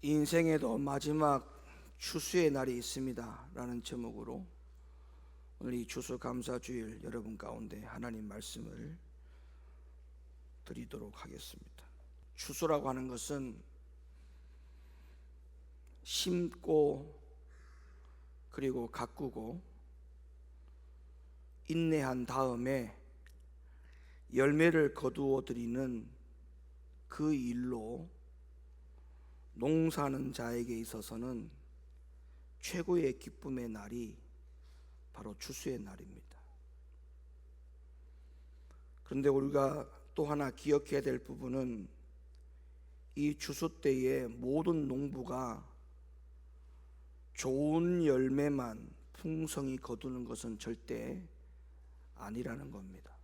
인생에도 마지막 추수의 날이 있습니다 라는 제목으로 오늘 이 추수감사주일 여러분 가운데 하나님 말씀을 드리도록 하겠습니다. 추수라고 하는 것은 심고 그리고 가꾸고 인내한 다음에 열매를 거두어 드리는 그 일로 농사하는 자에게 있어서는 최고의 기쁨의 날이 바로 추수의 날입니다. 그런데 우리가 또 하나 기억해야 될 부분은 이 추수 때에 모든 농부가 좋은 열매만 풍성히 거두는 것은 절대 아니라는 겁니다.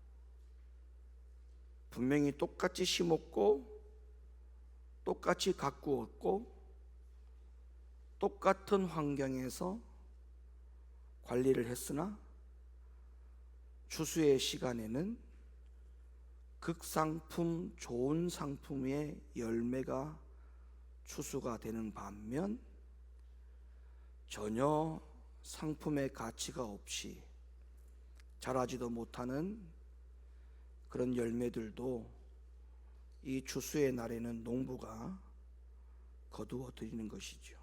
분명히 똑같이 심었고 똑같이 가꾸었고 똑같은 환경에서 관리를 했으나 추수의 시간에는 극상품 좋은 상품의 열매가 추수가 되는 반면 전혀 상품의 가치가 없이 자라지도 못하는 그런 열매들도 이 추수의 날에는 농부가 거두어 드리는 것이죠.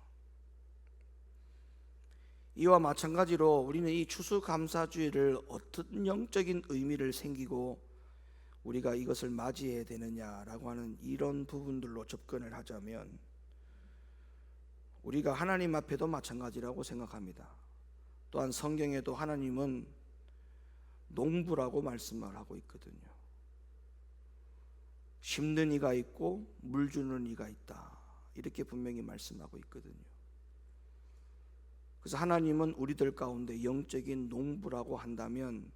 이와 마찬가지로 우리는 이 추수감사주일을 어떤 영적인 의미를 생기고 우리가 이것을 맞이해야 되느냐라고 하는 이런 부분들로 접근을 하자면 우리가 하나님 앞에도 마찬가지라고 생각합니다. 또한 성경에도 하나님은 농부라고 말씀을 하고 있거든요. 심는 이가 있고 물 주는 이가 있다, 이렇게 분명히 말씀하고 있거든요. 그래서 하나님은 우리들 가운데 영적인 농부라고 한다면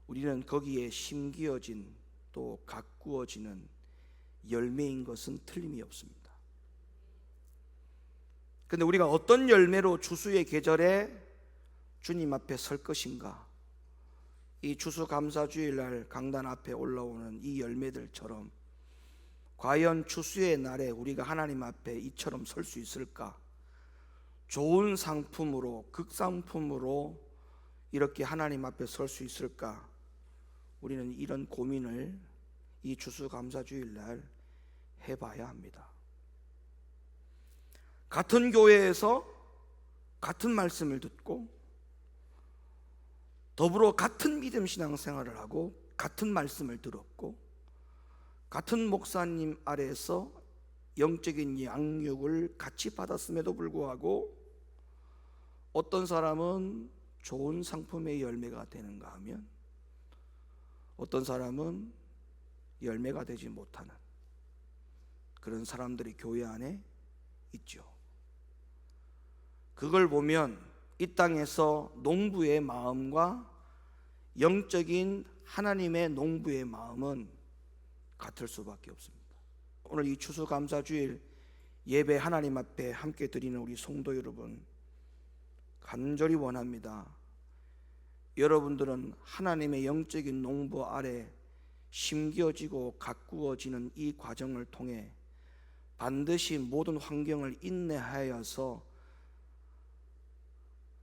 우리는 거기에 심기어진 또 가꾸어지는 열매인 것은 틀림이 없습니다. 그런데 우리가 어떤 열매로 추수의 계절에 주님 앞에 설 것인가, 이 추수감사주일날 강단 앞에 올라오는 이 열매들처럼 과연 추수의 날에 우리가 하나님 앞에 이처럼 설 수 있을까? 좋은 상품으로, 극상품으로 이렇게 하나님 앞에 설 수 있을까? 우리는 이런 고민을 이 추수감사주일날 해봐야 합니다. 같은 교회에서 같은 말씀을 듣고 더불어 같은 믿음 신앙생활을 하고 같은 말씀을 들었고 같은 목사님 아래에서 영적인 양육을 같이 받았음에도 불구하고 어떤 사람은 좋은 상품의 열매가 되는가 하면 어떤 사람은 열매가 되지 못하는 그런 사람들이 교회 안에 있죠. 그걸 보면 이 땅에서 농부의 마음과 영적인 하나님의 농부의 마음은 같을 수밖에 없습니다. 오늘 이 추수감사주일 예배 하나님 앞에 함께 드리는 우리 성도 여러분, 간절히 원합니다. 여러분들은 하나님의 영적인 농부 아래 심겨지고 가꾸어지는 이 과정을 통해 반드시 모든 환경을 인내하여서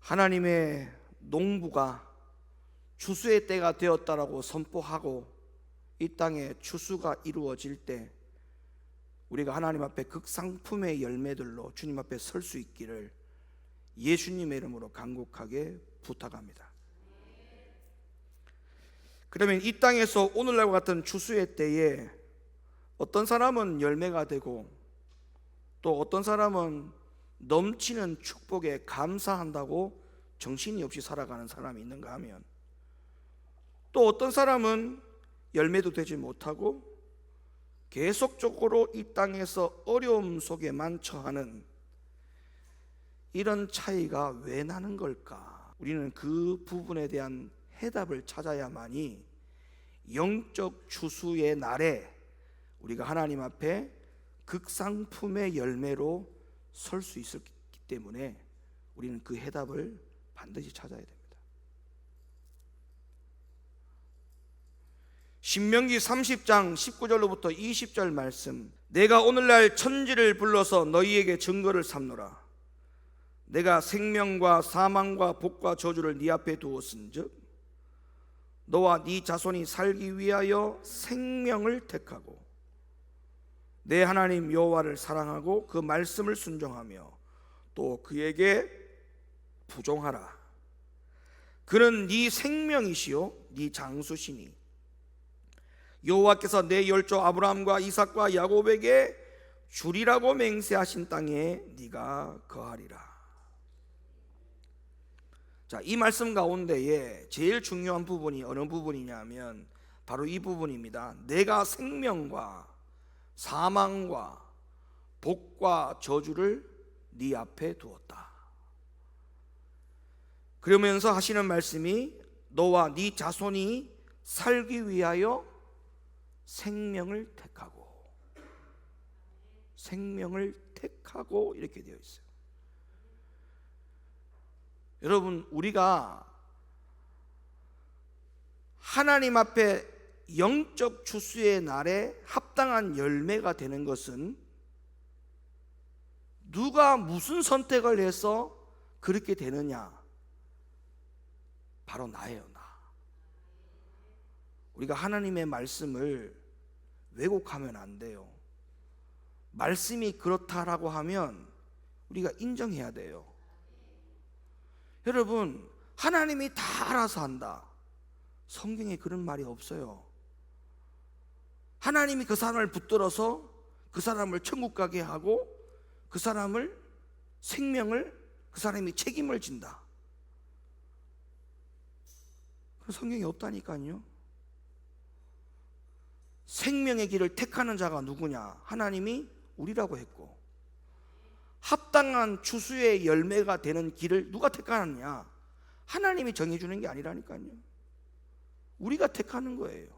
하나님의 농부가 추수의 때가 되었다라고 선포하고 이 땅에 추수가 이루어질 때 우리가 하나님 앞에 극상품의 열매들로 주님 앞에 설 수 있기를 예수님의 이름으로 간곡하게 부탁합니다. 그러면 이 땅에서 오늘날과 같은 추수의 때에 어떤 사람은 열매가 되고 또 어떤 사람은 넘치는 축복에 감사한다고 정신이 없이 살아가는 사람이 있는가 하면 또 어떤 사람은 열매도 되지 못하고 계속적으로 이 땅에서 어려움 속에만 처하는 이런 차이가 왜 나는 걸까? 우리는 그 부분에 대한 해답을 찾아야만이 영적 추수의 날에 우리가 하나님 앞에 극상품의 열매로 설 수 있었기 때문에 우리는 그 해답을 반드시 찾아야 됩니다. 신명기 30장 19절로부터 20절 말씀, 내가 오늘날 천지를 불러서 너희에게 증거를 삼노라. 내가 생명과 사망과 복과 저주를 네 앞에 두었은즉 너와 네 자손이 살기 위하여 생명을 택하고 내 하나님 여호와를 사랑하고 그 말씀을 순종하며 또 그에게 부종하라. 그는 네 생명이시요 네 장수시니 여호와께서 내 열조 아브라함과 이삭과 야곱에게 주리라고 맹세하신 땅에 네가 거하리라. 자, 이 말씀 가운데에 제일 중요한 부분이 어느 부분이냐면 바로 이 부분입니다. 내가 생명과 사망과 복과 저주를 네 앞에 두었다. 그러면서 하시는 말씀이 너와 네 자손이 살기 위하여 생명을 택하고 이렇게 되어 있어요. 여러분, 우리가 하나님 앞에 영적 추수의 날에 합당한 열매가 되는 것은 누가 무슨 선택을 해서 그렇게 되느냐? 바로 나예요, 나. 우리가 하나님의 말씀을 왜곡하면 안 돼요. 말씀이 그렇다라고 하면 우리가 인정해야 돼요. 여러분, 하나님이 다 알아서 한다. 성경에 그런 말이 없어요. 하나님이 그 사람을 붙들어서 그 사람을 천국 가게 하고 그 사람을 생명을 그 사람이 책임을 진다. 그런 성경이 없다니까요. 생명의 길을 택하는 자가 누구냐? 하나님이 우리라고 했고, 합당한 추수의 열매가 되는 길을 누가 택하느냐? 하나님이 정해주는 게 아니라니까요. 우리가 택하는 거예요.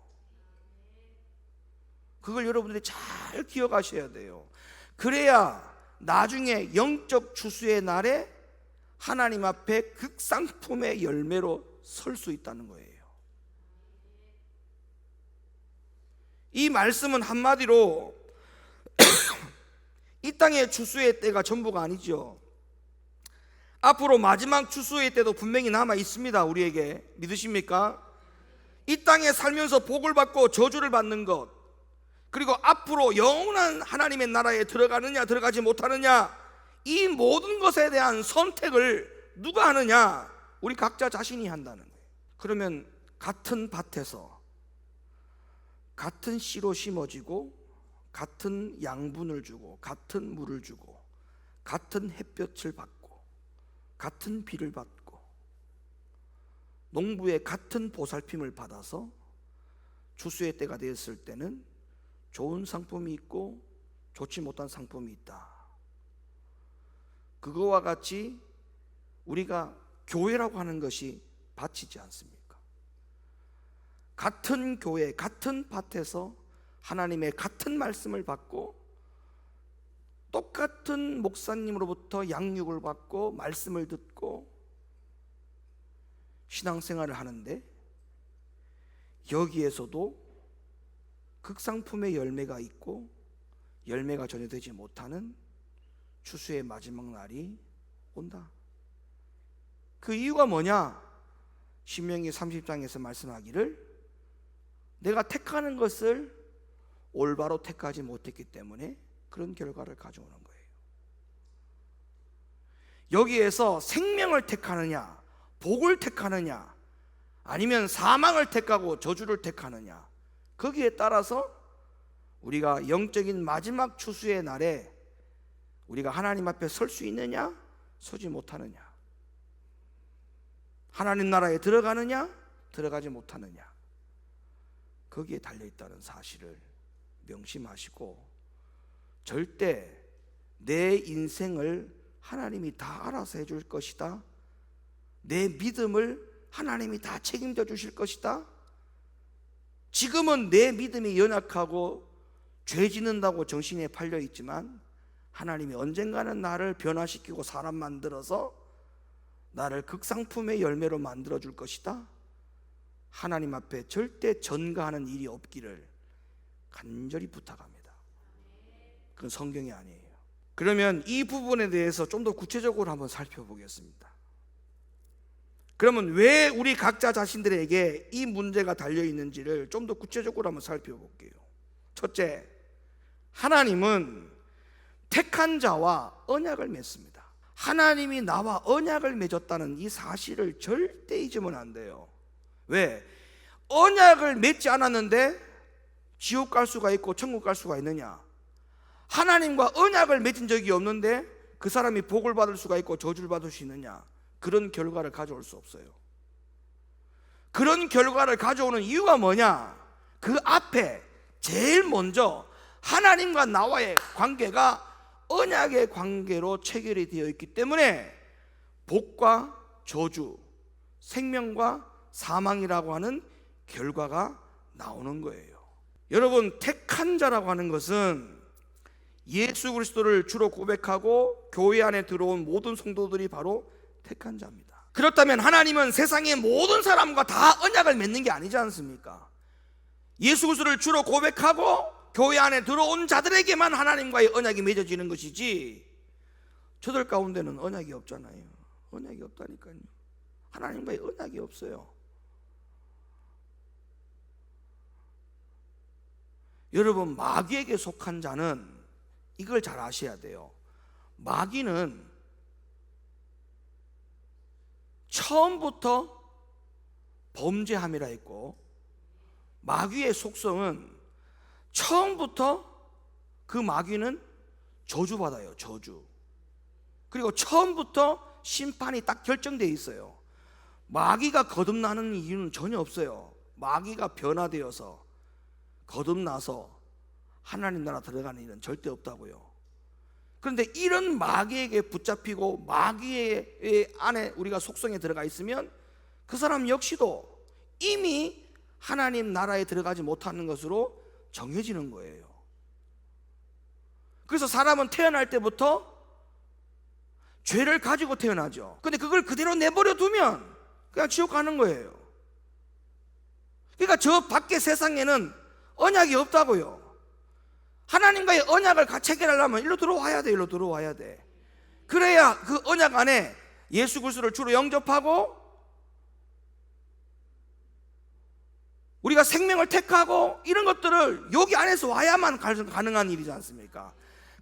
그걸 여러분들이 잘 기억하셔야 돼요. 그래야 나중에 영적 추수의 날에 하나님 앞에 극상품의 열매로 설 수 있다는 거예요. 이 말씀은 한마디로 이 땅의 추수의 때가 전부가 아니죠. 앞으로 마지막 추수의 때도 분명히 남아 있습니다. 우리에게 믿으십니까? 이 땅에 살면서 복을 받고 저주를 받는 것, 그리고 앞으로 영원한 하나님의 나라에 들어가느냐 들어가지 못하느냐, 이 모든 것에 대한 선택을 누가 하느냐? 우리 각자 자신이 한다는 거예요. 그러면 같은 밭에서 같은 씨로 심어지고 같은 양분을 주고 같은 물을 주고 같은 햇볕을 받고 같은 비를 받고 농부의 같은 보살핌을 받아서 추수의 때가 되었을 때는 좋은 상품이 있고 좋지 못한 상품이 있다. 그거와 같이 우리가 교회라고 하는 것이 바치지 않습니까? 같은 교회, 같은 밭에서 하나님의 같은 말씀을 받고 똑같은 목사님으로부터 양육을 받고 말씀을 듣고 신앙생활을 하는데, 여기에서도 극상품의 열매가 있고 열매가 전혀 되지 못하는 추수의 마지막 날이 온다. 그 이유가 뭐냐? 신명기 30장에서 말씀하기를 내가 택하는 것을 올바로 택하지 못했기 때문에 그런 결과를 가져오는 거예요. 여기에서 생명을 택하느냐, 복을 택하느냐, 아니면 사망을 택하고 저주를 택하느냐, 거기에 따라서 우리가 영적인 마지막 추수의 날에 우리가 하나님 앞에 설 수 있느냐 서지 못하느냐, 하나님 나라에 들어가느냐 들어가지 못하느냐, 거기에 달려있다는 사실을 명심하시고, 절대 내 인생을 하나님이 다 알아서 해줄 것이다, 내 믿음을 하나님이 다 책임져 주실 것이다, 지금은 내 믿음이 연약하고 죄 짓는다고 정신에 팔려 있지만 하나님이 언젠가는 나를 변화시키고 사람 만들어서 나를 극상품의 열매로 만들어 줄 것이다, 하나님 앞에 절대 전가하는 일이 없기를 간절히 부탁합니다. 그건 성경이 아니에요. 그러면 이 부분에 대해서 좀 더 구체적으로 한번 살펴보겠습니다. 그러면 왜 우리 각자 자신들에게 이 문제가 달려 있는지를 좀 더 구체적으로 한번 살펴볼게요. 첫째, 하나님은 택한 자와 언약을 맺습니다. 하나님이 나와 언약을 맺었다는 이 사실을 절대 잊으면 안 돼요. 왜? 언약을 맺지 않았는데 지옥 갈 수가 있고 천국 갈 수가 있느냐? 하나님과 언약을 맺은 적이 없는데 그 사람이 복을 받을 수가 있고 저주를 받을 수 있느냐? 그런 결과를 가져올 수 없어요. 그런 결과를 가져오는 이유가 뭐냐? 그 앞에 제일 먼저 하나님과 나와의 관계가 언약의 관계로 체결이 되어 있기 때문에 복과 저주, 생명과 사망이라고 하는 결과가 나오는 거예요. 여러분, 택한 자라고 하는 것은 예수 그리스도를 주로 고백하고 교회 안에 들어온 모든 성도들이 바로 택한 자입니다. 그렇다면 하나님은 세상의 모든 사람과 다 언약을 맺는 게 아니지 않습니까? 예수 그리스도를 주로 고백하고 교회 안에 들어온 자들에게만 하나님과의 언약이 맺어지는 것이지 저들 가운데는 언약이 없잖아요. 언약이 없다니까요. 하나님과의 언약이 없어요. 여러분, 마귀에게 속한 자는 이걸 잘 아셔야 돼요. 마귀는 처음부터 범죄함이라 했고, 마귀의 속성은 처음부터 그 마귀는 저주받아요. 저주. 그리고 처음부터 심판이 딱 결정되어 있어요. 마귀가 거듭나는 이유는 전혀 없어요. 마귀가 변화되어서 거듭나서 하나님 나라 들어가는 일은 절대 없다고요. 그런데 이런 마귀에게 붙잡히고 마귀의 안에 우리가 속성에 들어가 있으면 그 사람 역시도 이미 하나님 나라에 들어가지 못하는 것으로 정해지는 거예요. 그래서 사람은 태어날 때부터 죄를 가지고 태어나죠. 근데 그걸 그대로 내버려 두면 그냥 지옥 가는 거예요. 그러니까 저 밖에 세상에는 언약이 없다고요. 하나님과의 언약을 같이 체결하려면 일로 들어와야 돼. 일로 들어와야 돼. 그래야 그 언약 안에 예수 그리스도를 주로 영접하고 우리가 생명을 택하고 이런 것들을 여기 안에서 와야만 가능한 일이지 않습니까?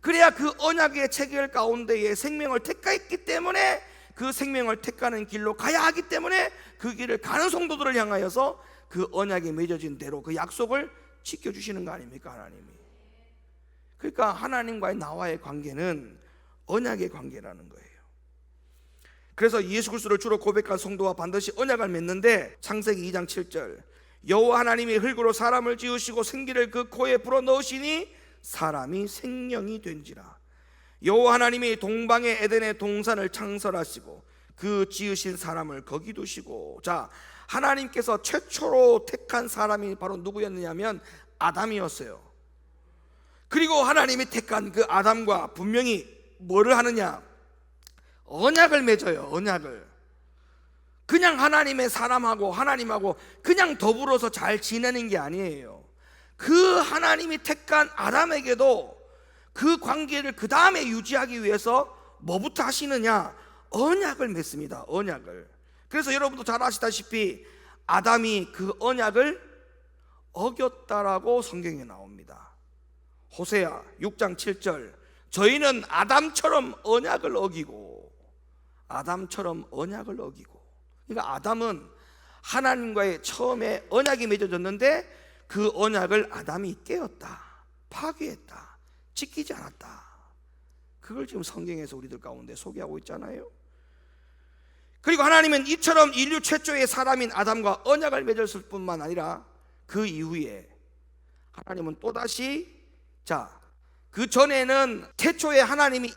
그래야 그 언약의 체결 가운데에 생명을 택했기 때문에 그 생명을 택하는 길로 가야 하기 때문에 그 길을 가는 성도들을 향하여서 그 언약이 맺어진 대로 그 약속을 지켜주시는 거 아닙니까? 하나님이. 그러니까 하나님과의 나와의 관계는 언약의 관계라는 거예요. 그래서 예수 그리스도를 주로 고백한 성도와 반드시 언약을 맺는데 창세기 2장 7절 여호와 하나님이 흙으로 사람을 지으시고 생기를 그 코에 불어넣으시니 사람이 생명이 된지라. 여호와 하나님이 동방의 에덴의 동산을 창설하시고 그 지으신 사람을 거기 두시고. 자, 하나님께서 최초로 택한 사람이 바로 누구였느냐면 아담이었어요. 그리고 하나님이 택한 그 아담과 분명히 뭐를 하느냐? 언약을 맺어요. 언약을. 그냥 하나님의 사람하고 하나님하고 그냥 더불어서 잘 지내는 게 아니에요. 그 하나님이 택한 아담에게도 그 관계를 그 다음에 유지하기 위해서 뭐부터 하시느냐? 언약을 맺습니다. 언약을. 그래서 여러분도 잘 아시다시피 아담이 그 언약을 어겼다라고 성경에 나옵니다. 호세아 6장 7절 저희는 아담처럼 언약을 어기고 아담처럼 언약을 어기고. 그러니까 아담은 하나님과의 처음에 언약이 맺어졌는데 그 언약을 아담이 깨었다, 파괴했다, 지키지 않았다. 그걸 지금 성경에서 우리들 가운데 소개하고 있잖아요. 그리고 하나님은 이처럼 인류 최초의 사람인 아담과 언약을 맺었을 뿐만 아니라 그 이후에 하나님은 또다시 그 전에는 태초에 하나님이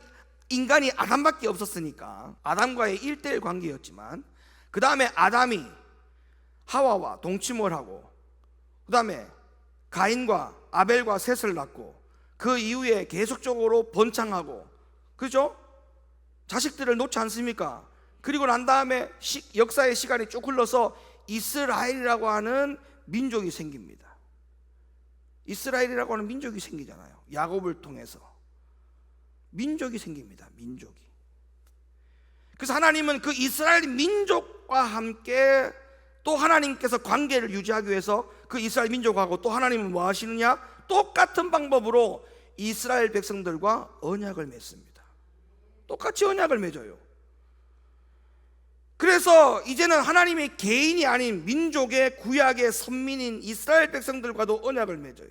인간이 아담밖에 없었으니까 아담과의 1대1 관계였지만 그 다음에 아담이 하와와 동침을 하고 그 다음에 가인과 아벨과 셋을 낳고 그 이후에 계속적으로 번창하고 그죠? 자식들을 놓지 않습니까? 그리고 난 다음에 역사의 시간이 쭉 흘러서 이스라엘이라고 하는 민족이 생깁니다. 이스라엘이라고 하는 민족이 생기잖아요. 야곱을 통해서. 민족이 생깁니다. 민족이. 그래서 하나님은 그 이스라엘 민족과 함께 또 하나님께서 관계를 유지하기 위해서 그 이스라엘 민족하고 또 하나님은 뭐 하시느냐? 똑같은 방법으로 이스라엘 백성들과 언약을 맺습니다. 똑같이 언약을 맺어요. 그래서 이제는 하나님의 개인이 아닌 민족의 구약의 선민인 이스라엘 백성들과도 언약을 맺어요.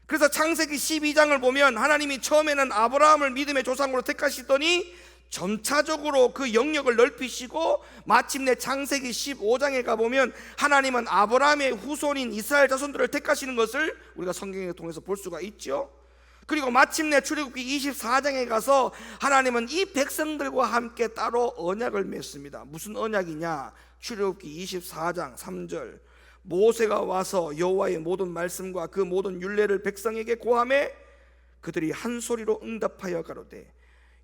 그래서 창세기 12장을 보면 하나님이 처음에는 아브라함을 믿음의 조상으로 택하시더니 점차적으로 그 영역을 넓히시고 마침내 창세기 15장에 가보면 하나님은 아브라함의 후손인 이스라엘 자손들을 택하시는 것을 우리가 성경을 통해서 볼 수가 있죠. 그리고 마침내 출애굽기 24장에 가서 하나님은 이 백성들과 함께 따로 언약을 맺습니다. 무슨 언약이냐? 출애굽기 24장 3절 모세가 와서 여호와의 모든 말씀과 그 모든 율례를 백성에게 고하매 그들이 한 소리로 응답하여 가로되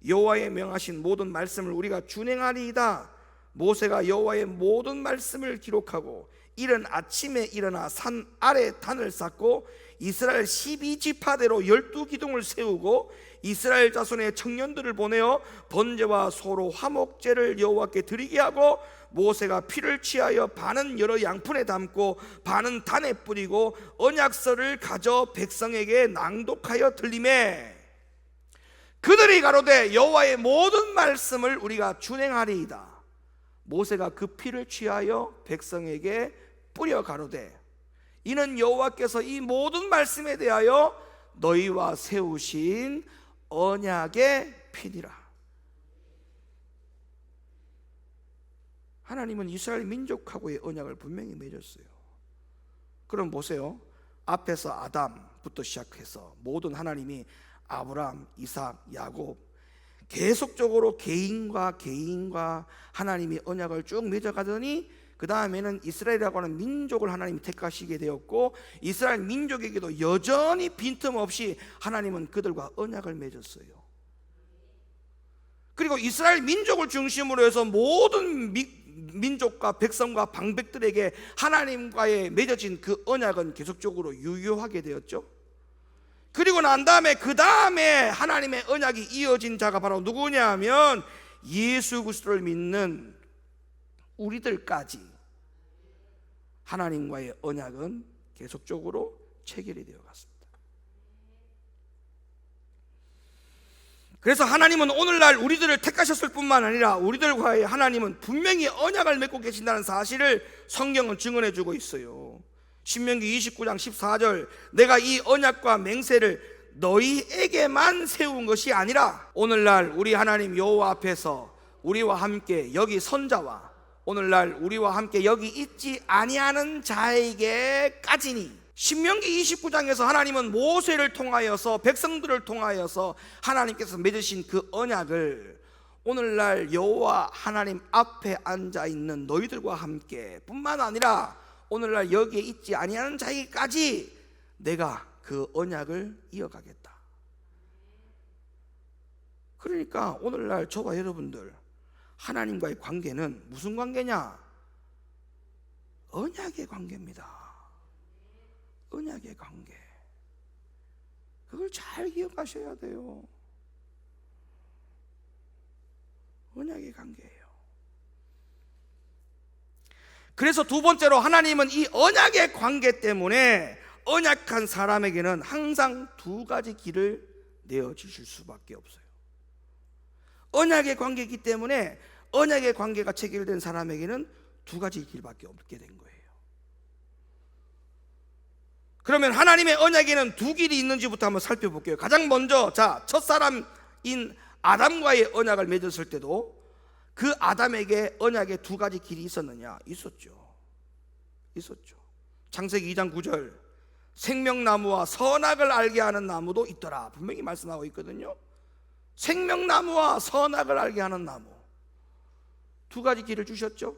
여호와의 명하신 모든 말씀을 우리가 준행하리이다. 모세가 여호와의 모든 말씀을 기록하고 이른 아침에 일어나 산 아래 단을 쌓고 이스라엘 12지파대로 12기둥을 세우고 이스라엘 자손의 청년들을 보내어 번제와 소로 화목제를 여호와께 드리게 하고 모세가 피를 취하여 반은 여러 양푼에 담고 반은 단에 뿌리고 언약서를 가져 백성에게 낭독하여 들리매 그들이 가로되 여호와의 모든 말씀을 우리가 준행하리이다. 모세가 그 피를 취하여 백성에게 뿌려 가로되 이는 여호와께서 이 모든 말씀에 대하여 너희와 세우신 언약의 피니라. 하나님은 이스라엘 민족하고의 언약을 분명히 맺었어요. 그럼 보세요. 앞에서 아담부터 시작해서 모든 하나님이 아브라함, 이삭, 야곱 계속적으로 개인과 하나님이 언약을 쭉 맺어가더니 그 다음에는 이스라엘이라고 하는 민족을 하나님이 택하시게 되었고 이스라엘 민족에게도 여전히 빈틈없이 하나님은 그들과 언약을 맺었어요. 그리고 이스라엘 민족을 중심으로 해서 모든 민족과 백성과 방백들에게 하나님과의 맺어진 그 언약은 계속적으로 유효하게 되었죠. 그리고 난 다음에 그 다음에 하나님의 언약이 이어진 자가 바로 누구냐 하면 예수 그리스도를 믿는 우리들까지 하나님과의 언약은 계속적으로 체결이 되어 갔습니다. 그래서 하나님은 오늘날 우리들을 택하셨을 뿐만 아니라 우리들과의 하나님은 분명히 언약을 맺고 계신다는 사실을 성경은 증언해 주고 있어요. 신명기 29장 14절 내가 이 언약과 맹세를 너희에게만 세운 것이 아니라 오늘날 우리 하나님 여호와 앞에서 우리와 함께 여기 선자와 오늘날 우리와 함께 여기 있지 아니하는 자에게까지니 신명기 29장에서 하나님은 모세를 통하여서 백성들을 통하여서 하나님께서 맺으신 그 언약을 오늘날 여호와 하나님 앞에 앉아있는 너희들과 함께 뿐만 아니라 오늘날 여기에 있지 아니하는 자에게까지 내가 그 언약을 이어가겠다. 그러니까 오늘날 저와 여러분들 하나님과의 관계는 무슨 관계냐? 언약의 관계입니다. 언약의 관계. 그걸 잘 기억하셔야 돼요. 언약의 관계예요. 그래서 두 번째로 하나님은 이 언약의 관계 때문에 언약한 사람에게는 항상 두 가지 길을 내어주실 수밖에 없어요. 언약의 관계이기 때문에 언약의 관계가 체결된 사람에게는 두 가지 길밖에 없게 된 거예요. 그러면 하나님의 언약에는 두 길이 있는지부터 한번 살펴볼게요. 가장 먼저 첫사람인 아담과의 언약을 맺었을 때도 그 아담에게 언약에 두 가지 길이 있었느냐? 있었죠. 창세기 2장 9절 생명나무와 선악을 알게 하는 나무도 있더라 분명히 말씀하고 있거든요. 생명나무와 선악을 알게 하는 나무 두 가지 길을 주셨죠.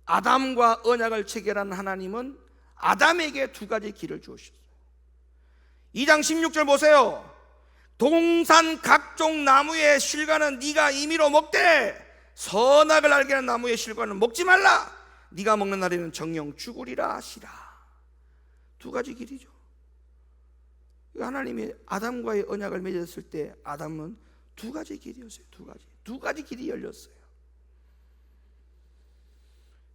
아담과 언약을 체결한 하나님은 아담에게 두 가지 길을 주셨어요. 2장 16절 보세요. 동산 각종 나무의 실과는 네가 임의로 먹되 선악을 알게 하는 나무의 실과는 먹지 말라. 네가 먹는 날에는 정령 죽으리라 하시라. 두 가지 길이죠. 3장 16절 보세요. 동산 각종 나무의 실과는 네가 임의로 먹되 선악을 알게 하는 나무의 실과는 먹지 말라. 네가 먹는 날에는 정령 죽으리라 하시라. 두 가지 길이죠. 4장 하나님이 아담과의 언약을 맺었을 때 아담은 두 가지 길이었어요. 두 가지 길이 열렸어요.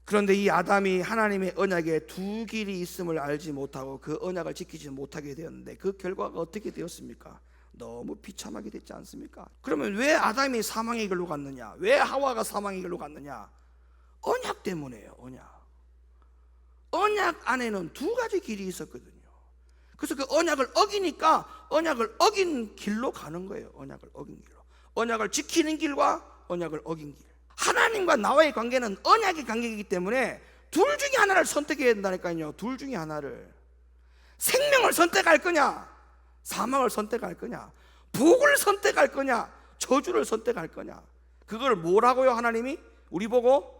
그런데 이 아담이 하나님의 언약에 두 길이 있음을 알지 못하고 그 언약을 지키지 못하게 되었는데 그 결과가 어떻게 되었습니까? 너무 비참하게 됐지 않습니까? 그러면 왜 아담이 사망의 길로 갔느냐? 왜 하와가 사망의 길로 갔느냐? 언약 때문에요. 언약 안에는 두 가지 길이 있었거든요. 그래서 그 언약을 어기니까 언약을 어긴 길로 가는 거예요. 언약을 어긴 길로. 언약을 지키는 길과 언약을 어긴 길. 하나님과 나와의 관계는 언약의 관계이기 때문에 둘 중에 하나를 선택해야 된다니까요. 둘 중에 하나를. 생명을 선택할 거냐, 사망을 선택할 거냐, 복을 선택할 거냐, 저주를 선택할 거냐. 그걸 뭐라고요? 하나님이 우리 보고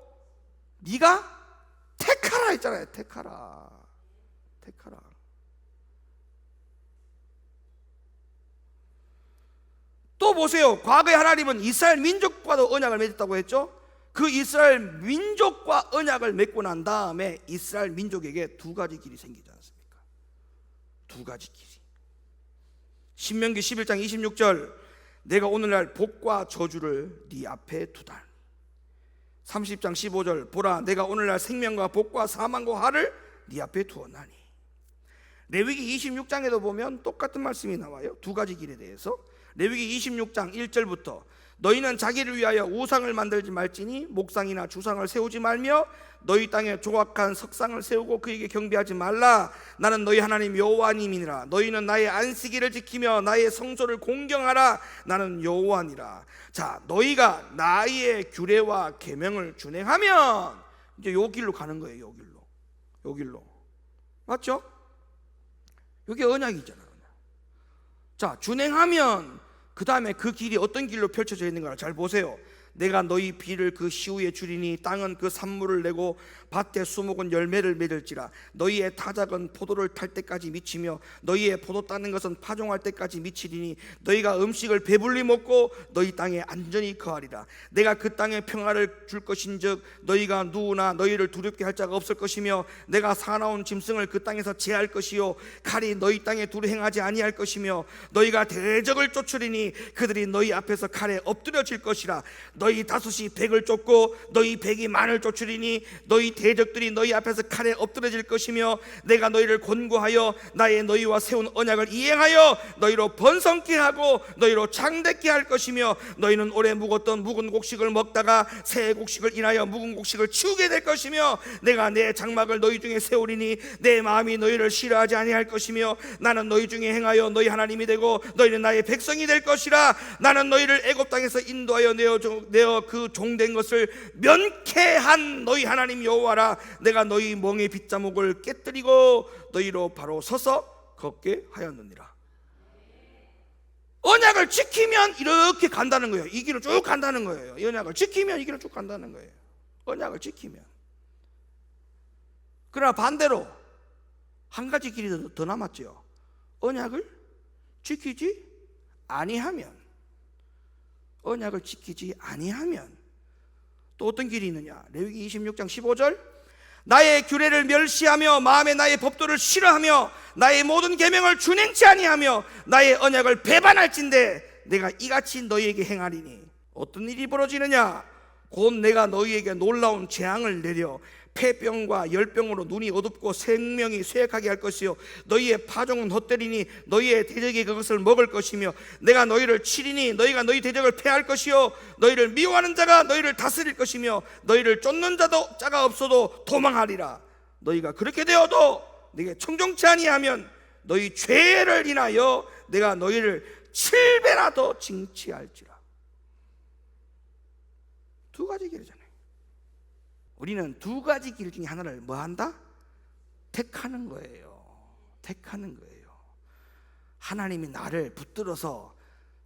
네가 택하라 했잖아요. 택하라. 또 보세요. 과거에 하나님은 이스라엘 민족과도 언약을 맺었다고 했죠. 그 이스라엘 민족과 언약을 맺고 난 다음에 이스라엘 민족에게 두 가지 길이 생기지 않습니까? 두 가지 길이. 신명기 11장 26절, 내가 오늘날 복과 저주를 네 앞에 두다니. 30장 15절, 보라 내가 오늘날 생명과 복과 사망과 화를 네 앞에 두었나니. 레위기 26장에도 보면 똑같은 말씀이 나와요. 두 가지 길에 대해서. 레위기 26장 1절부터 너희는 자기를 위하여 우상을 만들지 말지니 목상이나 주상을 세우지 말며 너희 땅에 조각한 석상을 세우고 그에게 경배하지 말라. 나는 너희 하나님 여호와님이니라. 너희는 나의 안식일을 지키며 나의 성소를 공경하라. 나는 여호와니라. 자, 너희가 나의 규례와 계명을 준행하면 이제 요 길로 가는 거예요. 요 길로. 맞죠? 이게 언약이잖아요. 자, 준행하면 그 다음에 그 길이 어떤 길로 펼쳐져 있는가 잘 보세요. 내가 너희 비를 그 시후에 주리니 땅은 그 산물을 내고 밭에 수목은 열매를 맺을지라. 너희의 타작은 포도를 탈 때까지 미치며 너희의 포도 따는 것은 파종할 때까지 미치리니 너희가 음식을 배불리 먹고 너희 땅에 안전히 거하리라. 내가 그 땅에 평화를 줄 것인즉 너희가 누구나 너희를 두렵게 할 자가 없을 것이며 내가 사나운 짐승을 그 땅에서 제할 것이요 칼이 너희 땅에 두루 행하지 아니할 것이며 너희가 대적을 쫓으리니 그들이 너희 앞에서 칼에 엎드려질 것이라. 너희 다섯이 백을 쫓고 너희 백이 만을 쫓으리니 너희 대적들이 너희 앞에서 칼에 엎드려질 것이며 내가 너희를 권고하여 나의 너희와 세운 언약을 이행하여 너희로 번성케 하고 너희로 장대케 할 것이며 너희는 오래 묵었던 묵은 곡식을 먹다가 새 곡식을 인하여 묵은 곡식을 치우게 될 것이며 내가 내 장막을 너희 중에 세우리니 내 마음이 너희를 싫어하지 아니할 것이며 나는 너희 중에 행하여 너희 하나님이 되고 너희는 나의 백성이 될 것이라. 나는 너희를 애굽 땅에서 인도하여 내어 그 종된 것을 면케한 너희 하나님 여호와라. 내가 너희 멍에 빗자목을 깨뜨리고 너희로 바로 서서 걷게 하였느니라. 언약을 지키면 이렇게 간다는 거예요. 이 길을 쭉 간다는 거예요. 이 언약을 지키면 이 길을 쭉 간다는 거예요. 언약을 지키면. 그러나 반대로 한 가지 길이 더 남았죠. 언약을 지키지 아니하면, 언약을 지키지 아니하면 또 어떤 길이 있느냐. 레위기 26장 15절, 나의 규례를 멸시하며 마음에 나의 법도를 싫어하며 나의 모든 계명을 준행치 아니하며 나의 언약을 배반할진대 내가 이같이 너희에게 행하리니. 어떤 일이 벌어지느냐. 곧 내가 너희에게 놀라운 재앙을 내려 폐병과 열병으로 눈이 어둡고 생명이 쇠약하게 할 것이요 너희의 파종은 헛되리니 너희의 대적이 그것을 먹을 것이며 내가 너희를 치리니 너희가 너희 대적을 패할 것이요 너희를 미워하는 자가 너희를 다스릴 것이며 너희를 쫓는 자가 없어도 도망하리라. 너희가 그렇게 되어도 네게 청종치 아니하면 너희 죄를 인하여 내가 너희를 7배나 더 징치할지라. 두 가지 길이잖아요. 우리는 두 가지 길 중에 하나를 뭐 한다? 택하는 거예요. 택하는 거예요. 하나님이 나를 붙들어서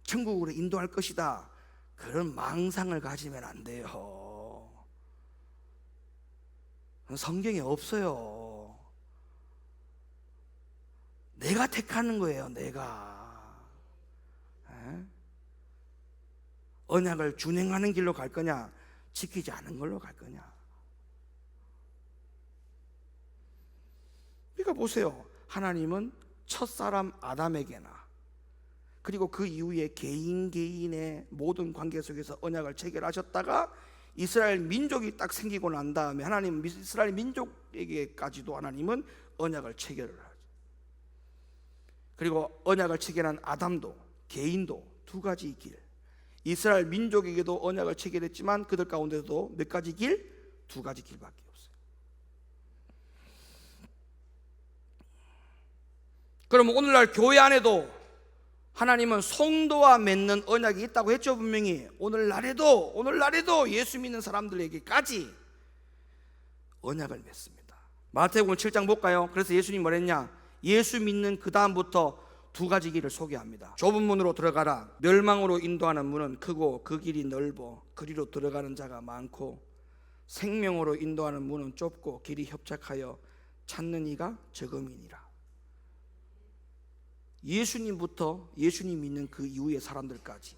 천국으로 인도할 것이다, 그런 망상을 가지면 안 돼요. 성경에 없어요. 내가 택하는 거예요. 내가. 언약을 준행하는 길로 갈 거냐, 지키지 않은 걸로 갈 거냐. 그러니까 보세요. 하나님은 첫사람 아담에게나 그리고 그 이후에 개인의 모든 관계 속에서 언약을 체결하셨다가 이스라엘 민족이 딱 생기고 난 다음에 하나님은 이스라엘 민족에게까지도 하나님은 언약을 체결을 하죠. 그리고 언약을 체결한 아담도 개인도 두 가지 길, 이스라엘 민족에게도 언약을 체결했지만 그들 가운데도 몇 가지 길? 두 가지 길밖에 없어요. 그럼 오늘날 교회 안에도 하나님은 성도와 맺는 언약이 있다고 했죠. 분명히 오늘날에도 예수 믿는 사람들에게까지 언약을 맺습니다. 마태복음 7장 볼까요? 그래서 예수님 뭐랬냐? 예수 믿는 그 다음부터 두 가지 길을 소개합니다. 좁은 문으로 들어가라. 멸망으로 인도하는 문은 크고 그 길이 넓어 그리로 들어가는 자가 많고 생명으로 인도하는 문은 좁고 길이 협착하여 찾는 이가 적음이니라. 예수님부터 예수님 믿는 그 이후의 사람들까지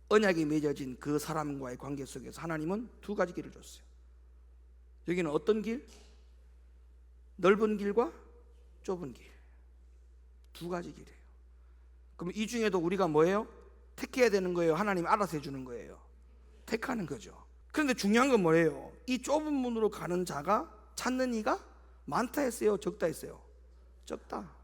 언약이 맺어진 그 사람과의 관계 속에서 하나님은 두 가지 길을 줬어요. 여기는 어떤 길? 넓은 길과 좁은 길, 두 가지 길이에요. 그럼 이 중에도 우리가 뭐예요? 택해야 되는 거예요? 하나님이 알아서 해주는 거예요? 택하는 거죠. 그런데 중요한 건 뭐예요? 이 좁은 문으로 가는 자가 찾는 이가 많다 했어요? 적다 했어요? 적다.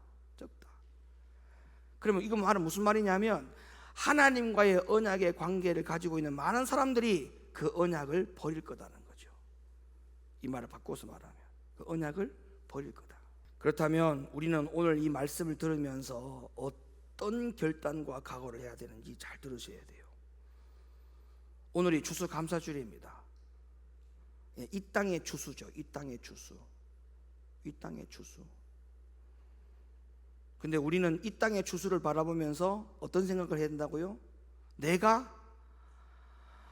그러면 이거 말은 무슨 말이냐면 하나님과의 언약의 관계를 가지고 있는 많은 사람들이 그 언약을 버릴 거다는 거죠. 이 말을 바꿔서 말하면 그 언약을 버릴 거다. 그렇다면 우리는 오늘 이 말씀을 들으면서 어떤 결단과 각오를 해야 되는지 잘 들으셔야 돼요. 오늘이 추수감사주일입니다. 이 땅의 추수죠. 이 땅의 추수. 근데 우리는 이 땅의 추수를 바라보면서 어떤 생각을 해야 된다고요? 내가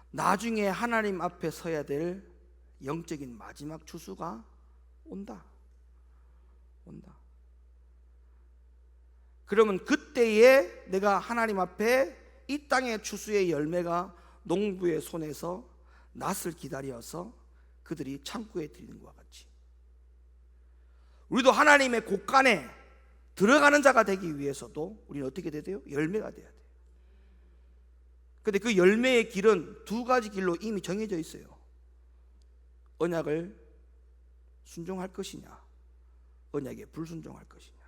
나중에 하나님 앞에 서야 될 영적인 마지막 추수가 온다. 그러면 그때에 내가 하나님 앞에 이 땅의 추수의 열매가 농부의 손에서 낫을 기다려서 그들이 창고에 들이는 것과 같이 우리도 하나님의 곳간에 들어가는 자가 되기 위해서도 우리는 어떻게 돼야 돼요? 열매가 돼야 돼요. 근데 그 열매의 길은 두 가지 길로 이미 정해져 있어요. 언약을 순종할 것이냐, 언약에 불순종할 것이냐.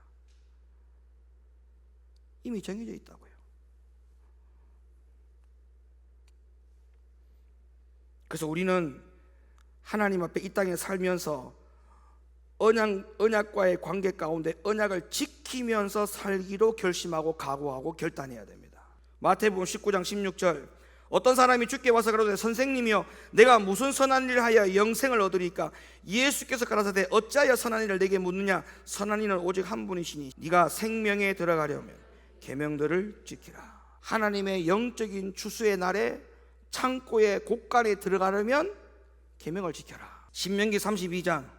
이미 정해져 있다고요. 그래서 우리는 하나님 앞에 이 땅에 살면서 언약과의 관계 가운데 언약을 지키면서 살기로 결심하고 각오하고 결단해야 됩니다. 마태복음 19장 16절 어떤 사람이 주께 와서 가로되 선생님이여 내가 무슨 선한 일을 하여 영생을 얻으리까? 예수께서 가라사대 어찌하여 선한 일을 내게 묻느냐? 선한 이는 오직 한 분이시니 네가 생명에 들어가려면 계명들을 지키라. 하나님의 영적인 추수의 날에 창고의 곳간에 들어가려면 계명을 지켜라. 신명기 32장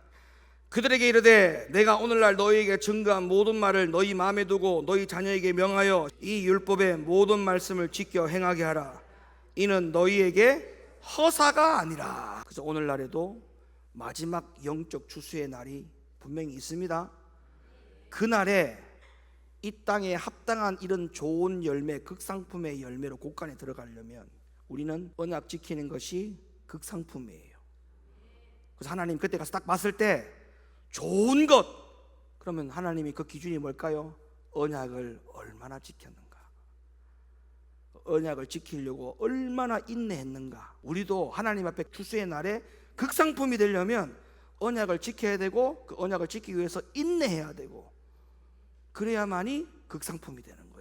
그들에게 이르되 내가 오늘날 너희에게 증거한 모든 말을 너희 마음에 두고 너희 자녀에게 명하여 이 율법의 모든 말씀을 지켜 행하게 하라. 이는 너희에게 허사가 아니라. 그래서 오늘날에도 마지막 영적 추수의 날이 분명히 있습니다. 그날에 이 땅에 합당한 이런 좋은 열매, 극상품의 열매로 곳간에 들어가려면 우리는 언약 지키는 것이 극상품이에요. 그래서 하나님 그때 가서 딱 봤을 때 좋은 것, 그러면 하나님이 그 기준이 뭘까요? 언약을 얼마나 지켰는가, 언약을 지키려고 얼마나 인내했는가. 우리도 하나님 앞에 추수의 날에 극상품이 되려면 언약을 지켜야 되고 그 언약을 지키기 위해서 인내해야 되고 그래야만이 극상품이 되는 거예요.